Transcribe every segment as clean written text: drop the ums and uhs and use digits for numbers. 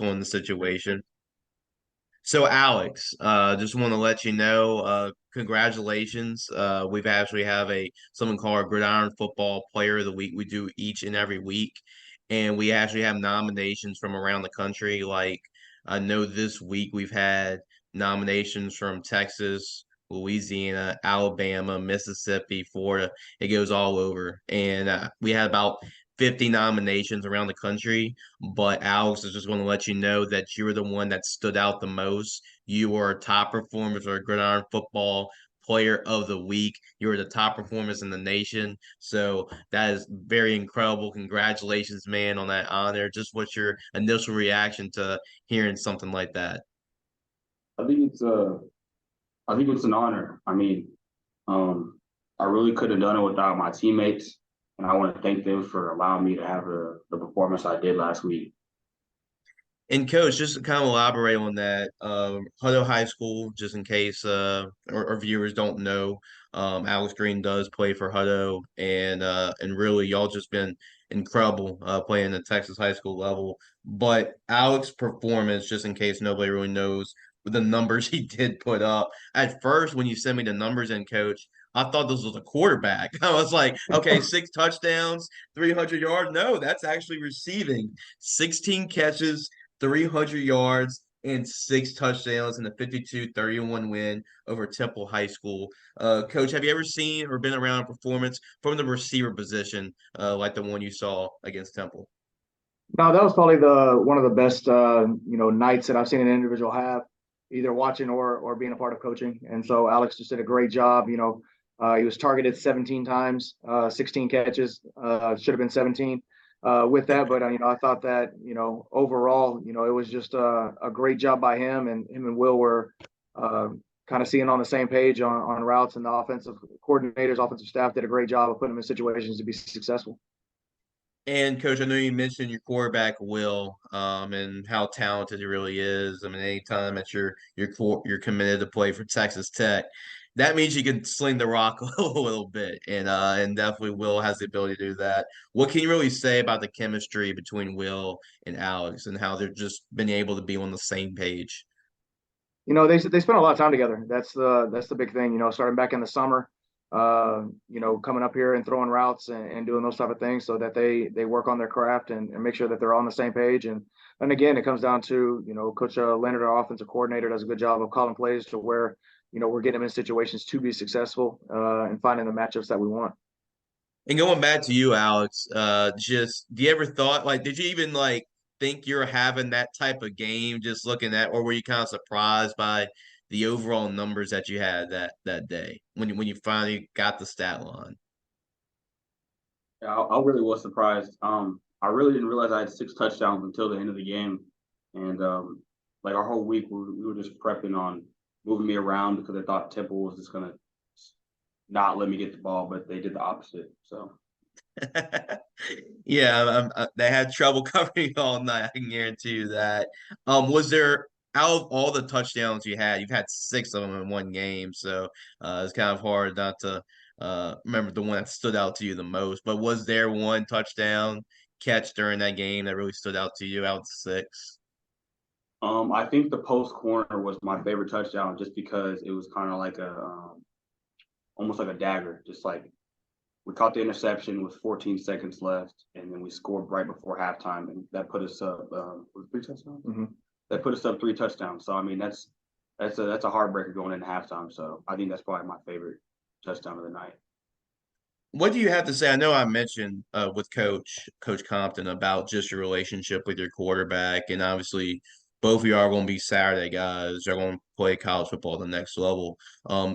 on the situation. So Alex, just want to let you know, congratulations. We've actually have a something called our Gridiron Football Player of the Week. We do each and every week, and we actually have nominations from around the country. Like I know this week we've had nominations from Texas, Louisiana, Alabama, Mississippi, Florida. It goes all over, and we had about 50 nominations around the country. But Alex, I just want to let you know that you were the one that stood out the most. You were top performers for Gridiron Football Player of the Week. You were the top performers in the nation. So that is very incredible. Congratulations, man, on that honor. Just what's your initial reaction to hearing something like that? I think it's I think it's an honor. Um, I really could have done it without my teammates, and I want to thank them for allowing me to have the performance I did last week. And coach, just to kind of elaborate on that, Hutto High School, just in case our viewers don't know, Alex Green does play for Hutto, and really y'all just been incredible playing the Texas high school level. But Alex's performance, just in case nobody really knows the numbers he did put up. At first, when you sent me the numbers in, coach, I thought this was a quarterback. I was like, okay, 6 touchdowns, 300 yards. No, that's actually receiving. 16 catches, 300 yards and 6 touchdowns in a 52-31 win over Temple High School. Coach, have you ever seen or been around a performance from the receiver position like the one you saw against Temple? No, that was probably the one of the best nights that I've seen an individual have, either watching or being a part of coaching. And so Alex just did a great job. He was targeted 17 times, 16 catches, should have been 17 with that. But I thought that overall, it was just a great job by him, and him and Will were kind of seeing on the same page on routes, and the offensive coordinators, offensive staff did a great job of putting them in situations to be successful. And coach, I know you mentioned your quarterback Will, and how talented he really is. I mean, anytime that you're committed to play for Texas Tech, that means you can sling the rock a little bit, and definitely Will has the ability to do that. What can you really say about the chemistry between Will and Alex, and how they've just been able to be on the same page? They spent a lot of time together. That's the big thing. Starting back in the summer, coming up here and throwing routes and doing those type of things, so that they work on their craft and make sure that they're on the same page. And again, it comes down to Coach Leonard, our offensive coordinator, does a good job of calling plays to where we're getting them in situations to be successful and finding the matchups that we want. And going back to you, Alex, just do you ever thought like did you even like think you're having that type of game just looking at, or were you kind of surprised by the overall numbers that you had that day when you finally got the stat line? Yeah, I really was surprised. I really didn't realize I had 6 touchdowns until the end of the game, and like our whole week we were just prepping on moving me around because I thought Temple was just gonna not let me get the ball, but they did the opposite. So Yeah, they had trouble covering all night. I can guarantee you that. Was there out of all the touchdowns you've had 6 of them in one game, so it's kind of hard not to remember the one that stood out to you the most. But was there one touchdown catch during that game that really stood out to you out of 6? I think the post corner was my favorite touchdown just because it was kind of like a almost like a dagger. Just like we caught the interception with 14 seconds left, and then we scored right before halftime, and that put us up. Was it 3 touchdowns? Mm-hmm. That put us up 3 touchdowns. So I mean, that's a heartbreaker going into halftime. So I think that's probably my favorite touchdown of the night. What do you have to say? I know I mentioned with Coach Compton about just your relationship with your quarterback, and obviously both of you are going to be Saturday guys. They're going to play college football at the next level.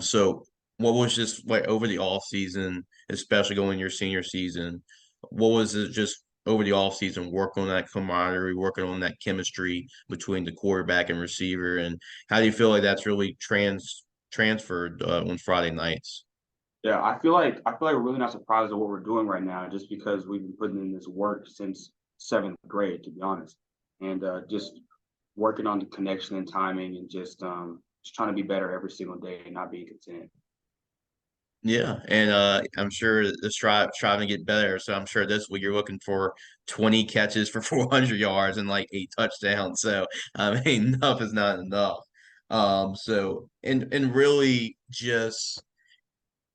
So what was just like over the off season, especially going your senior season? What was it just over the off season, working on that camaraderie, working on that chemistry between the quarterback and receiver, and how do you feel like that's really transferred on Friday nights? Yeah, I feel like we're really not surprised at what we're doing right now, just because we've been putting in this work since seventh grade, to be honest, and just working on the connection and timing, and just trying to be better every single day and not being content. Yeah, and I'm sure the striving to get better. So I'm sure this week you're looking for 20 catches for 400 yards and like 8 touchdowns. So I mean, enough is not enough. So and really just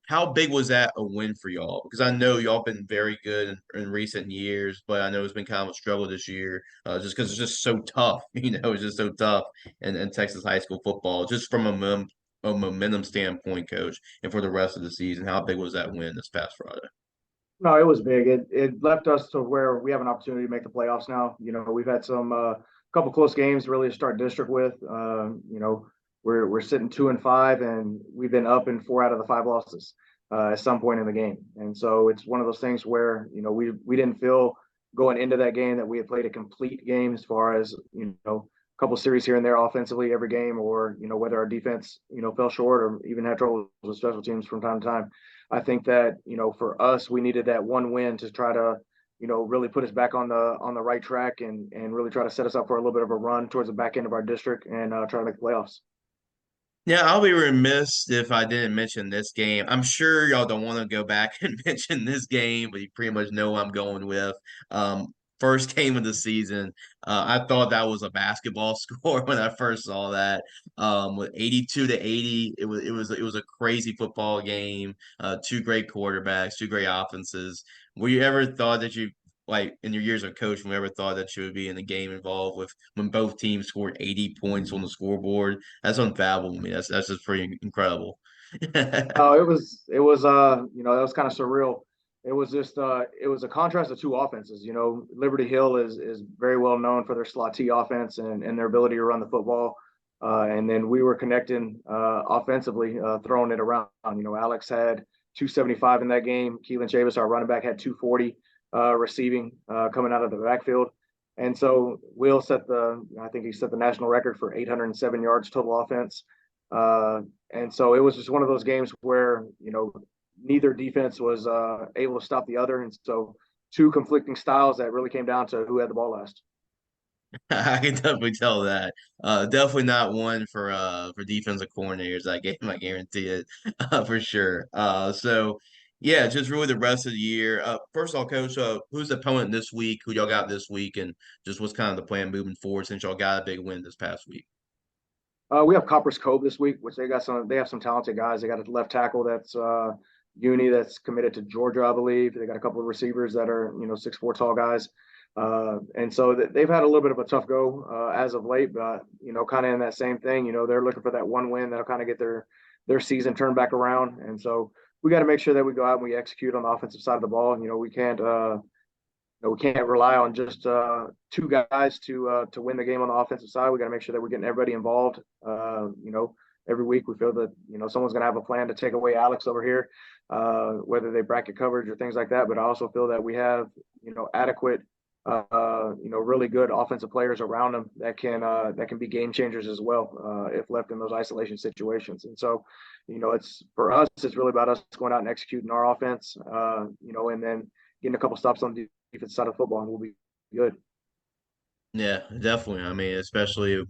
how big was that a win for y'all? Because I know y'all been very good in recent years, but I know it's been kind of a struggle this year, just because it's just so tough. It's just so tough in Texas high school football, just from a momentum standpoint, coach, and for the rest of the season. How big was that win this past Friday? No, it was big. It left us to where we have an opportunity to make the playoffs now. We've had some couple close games really to start district with. We're sitting 2-5, and we've been up in 4 out of the 5 losses at some point in the game. And so it's one of those things where we didn't feel going into that game that we had played a complete game as far as a couple series here and there offensively every game, or whether our defense fell short or even had trouble with special teams from time to time. I think that for us, we needed that one win to try to really put us back on the right track, and really try to set us up for a little bit of a run towards the back end of our district, and try to make the playoffs. Yeah, I'll be remiss if I didn't mention this game. I'm sure y'all don't want to go back and mention this game, but you pretty much know what I'm going with. Um, First game of the season. I thought that was a basketball score when I first saw that. With 82-80, it was a crazy football game. Two great quarterbacks, two great offenses. Were you ever thought that you like in your years of coaching, we ever thought that you would be in the game involved with when both teams scored 80 points on the scoreboard? That's unfathomable to me. That's just pretty incredible. That was kind of surreal. It was a contrast of two offenses. Liberty Hill is very well known for their slot T offense, and their ability to run the football. And then we were connecting offensively, throwing it around. Alex had 275 in that game. Keelan Chavis, our running back, had 240 receiving coming out of the backfield. And so I think he set the national record for 807 yards total offense. And so it was just one of those games where neither defense was able to stop the other, and so two conflicting styles that really came down to who had the ball last. I can definitely tell that. Definitely not one for defensive coordinators. That game, I guarantee it for sure. So yeah, just really the rest of the year. First of all, coach, who's the opponent this week? Who y'all got this week, and just what's kind of the plan moving forward since y'all got a big win this past week? We have Copper's Cove this week, which they have some talented guys. They got a left tackle that's uni that's committed to Georgia, I believe. They got a couple of receivers that are 6'4" tall guys. And so they've had a little bit of a tough go as of late, but kind of in that same thing. They're looking for that one win that'll kind of get their season turned back around. And so we got to make sure that we go out and we execute on the offensive side of the ball. We can't rely on just two guys to win the game on the offensive side. We got to make sure that we're getting everybody involved. Every week we feel that someone's going to have a plan to take away Alex over here, whether they bracket coverage or things like that. But I also feel that we have adequate, really good offensive players around them that can be game changers as well if left in those isolation situations. And so, it's for us, it's really about us going out and executing our offense, and then getting a couple stops on the defense side of football, and we'll be good. Yeah, definitely. I mean, especially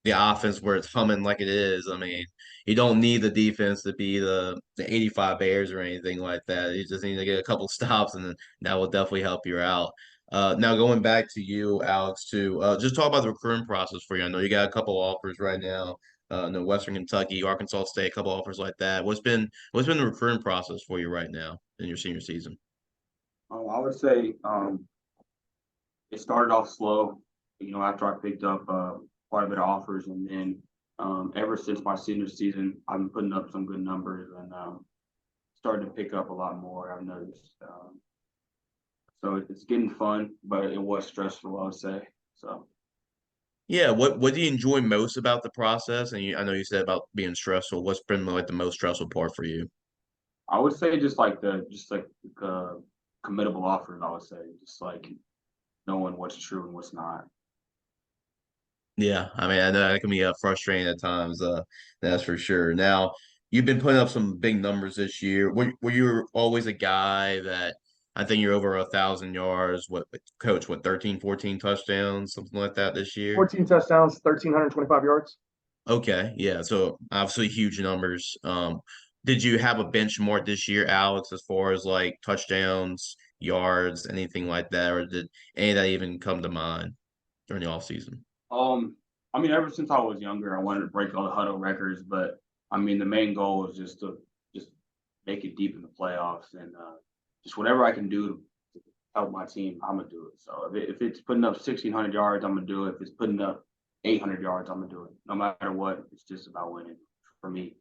the offense where it's humming like it is. I mean, you don't need the defense to be the 85 Bears or anything like that. You just need to get a couple stops, and then that will definitely help you out. Now going back to you, Alex, too. Just talk about the recruiting process for you. I know you got a couple offers right now. No Western Kentucky, Arkansas State, a couple offers like that. What's been the recruiting process for you right now in your senior season? I would say it started off slow, after I picked up quite a bit of offers, and then ever since my senior season, I've been putting up some good numbers, and starting to pick up a lot more. I've noticed, so it's getting fun, but it was stressful, I would say. So Yeah, what do you enjoy most about the process? And I know you said about being stressful. What's been like the most stressful part for you? I would say just like committable offers. I would say just like knowing what's true and what's not. Yeah, I mean, I know that can be frustrating at times. That's for sure. Now, you've been putting up some big numbers this year. Were you always a guy that I think you're over 1,000 yards? Coach, 13, 14 touchdowns, something like that this year? 14 touchdowns, 1,325 yards. Okay, yeah. So obviously huge numbers. Did you have a benchmark this year, Alex, as far as like touchdowns, yards, anything like that, or did any of that even come to mind during the offseason? Um, I mean, ever since I was younger, I wanted to break all the Hutto records, but I mean, the main goal was just to just make it deep in the playoffs and just whatever I can do to help my team, I'm gonna do it. So if it's putting up 1,600 yards, I'm gonna do it. If it's putting up 800 yards, I'm gonna do it. No matter what, it's just about winning for me.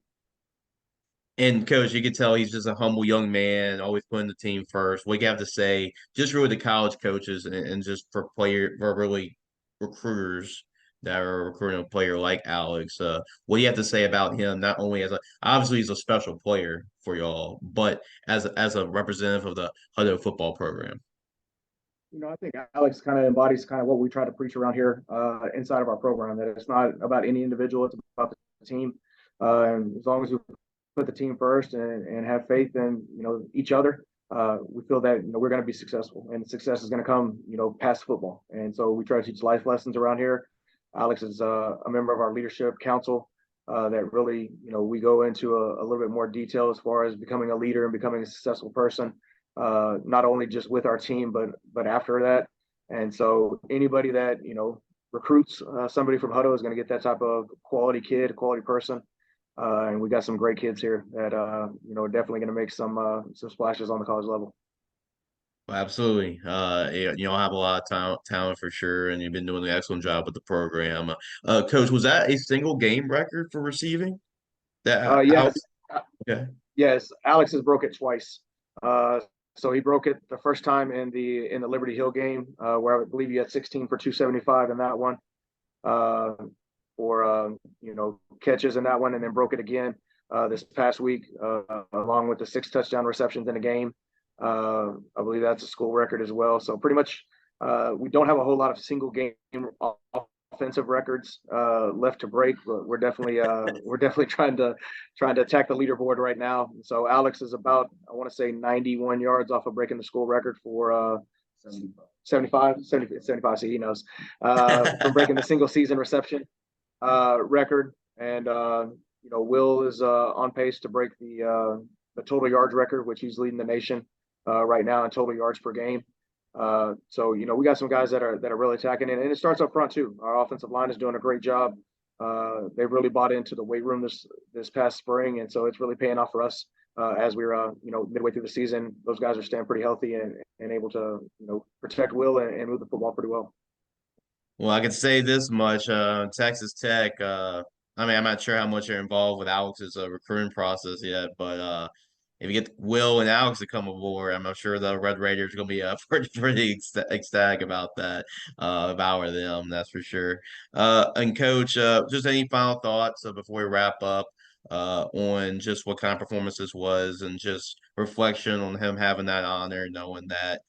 And coach, you could tell he's just a humble young man, always putting the team first. What do you have to say, just really the college coaches and just for really recruiters that are recruiting a player like Alex? What do you have to say about him? Not only as a obviously he's a special player for y'all, but as a representative of the Hutto football program. I think Alex kind of embodies kind of what we try to preach around here inside of our program. That it's not about any individual; it's about the team. And as long as we put the team first and have faith in each other, we feel that we're going to be successful, and success is going to come past football. And so we try to teach life lessons around here. Alex is a member of our leadership council. That really, we go into a little bit more detail as far as becoming a leader and becoming a successful person, not only just with our team, but after that. And so anybody that recruits somebody from Hutto is going to get that type of quality kid, quality person. And we got some great kids here that are definitely going to make some splashes on the college level. Well, absolutely. You all have a lot of talent for sure, and you've been doing an excellent job with the program. Coach, was that a single game record for receiving? That out? Yes, Okay. yes, Alex has broke it twice. Uh, so he broke it the first time in the Liberty Hill game, where I believe he had 16 for 275 in that one, uh, for catches in that one, and then broke it again this past week, along with the 6 touchdown receptions in a game. I believe that's a school record as well. So pretty much, we don't have a whole lot of single game offensive records left to break, but we're definitely trying to attack the leaderboard right now. So Alex is about, I want to say, 91 yards off of breaking the school record for 75, 75. So he knows from breaking the single season reception record. And Will is on pace to break the total yards record, which he's leading the nation right now in total yards per game. So we got some guys that are really attacking it, and it starts up front too. Our offensive line is doing a great job. They really bought into the weight room this past spring, and so it's really paying off for us as we're midway through the season. Those guys are staying pretty healthy and able to protect Will and move the football pretty well. Well, I can say this much. Texas Tech. I mean, I'm not sure how much you're involved with Alex's recruiting process yet, but if you get Will and Alex to come aboard, I'm sure the Red Raiders are going to be pretty ecstatic about that. If I were them, that's for sure. And Coach, just any final thoughts before we wrap up on just what kind of performance this was, and just reflection on him having that honor, knowing that.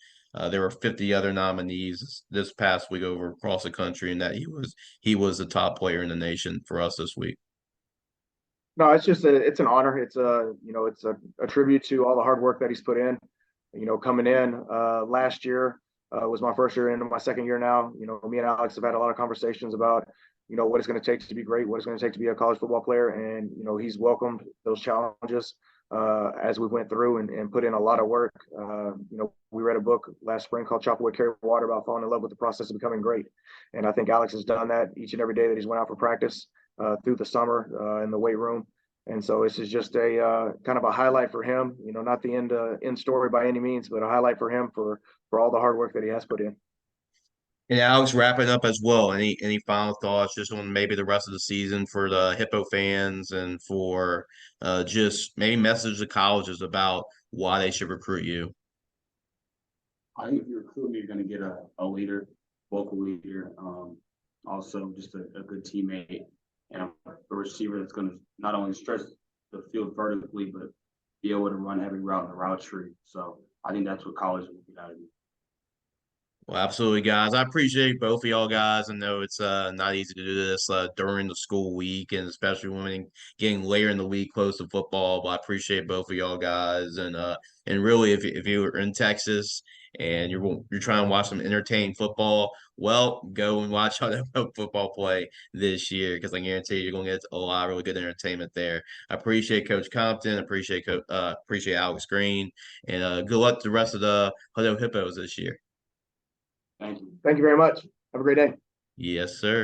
There were 50 other nominees this past week over across the country, and that he was the top player in the nation for us this week. No, it's an honor. It's a tribute to all the hard work that he's put in. Coming in last year was my first year into my second year now. Me and Alex have had a lot of conversations about what it's going to take to be great, what it's going to take to be a college football player, and he's welcomed those challenges as we went through and put in a lot of work. We read a book last spring called Chop Wood, Carry Water about falling in love with the process of becoming great, and I think Alex has done that each and every day that he's went out for practice through the summer in the weight room. And so this is just a kind of a highlight for him, not the end story by any means, but a highlight for him for all the hard work that he has put in. And Alex, wrapping up as well. Any final thoughts just on maybe the rest of the season for the Hippo fans, and for just maybe message to colleges about why they should recruit you? I think if you recruit me, you're going to get a leader, vocal leader, also just a good teammate, and a receiver that's going to not only stretch the field vertically, but be able to run every route in the route tree. So I think that's what college will get out of me. Well, absolutely, guys. I appreciate both of y'all guys. I know it's not easy to do this during the school week, and especially when getting later in the week close to football. But I appreciate both of y'all guys, and really, if you were in Texas and you're trying to watch some entertaining football, well, go and watch Hutto football play this year because I guarantee you're going to get a lot of really good entertainment there. I appreciate Coach Compton, appreciate Alex Green, and good luck to the rest of the Hutto Hippos this year. Thank you. Thank you very much. Have a great day. Yes, sir.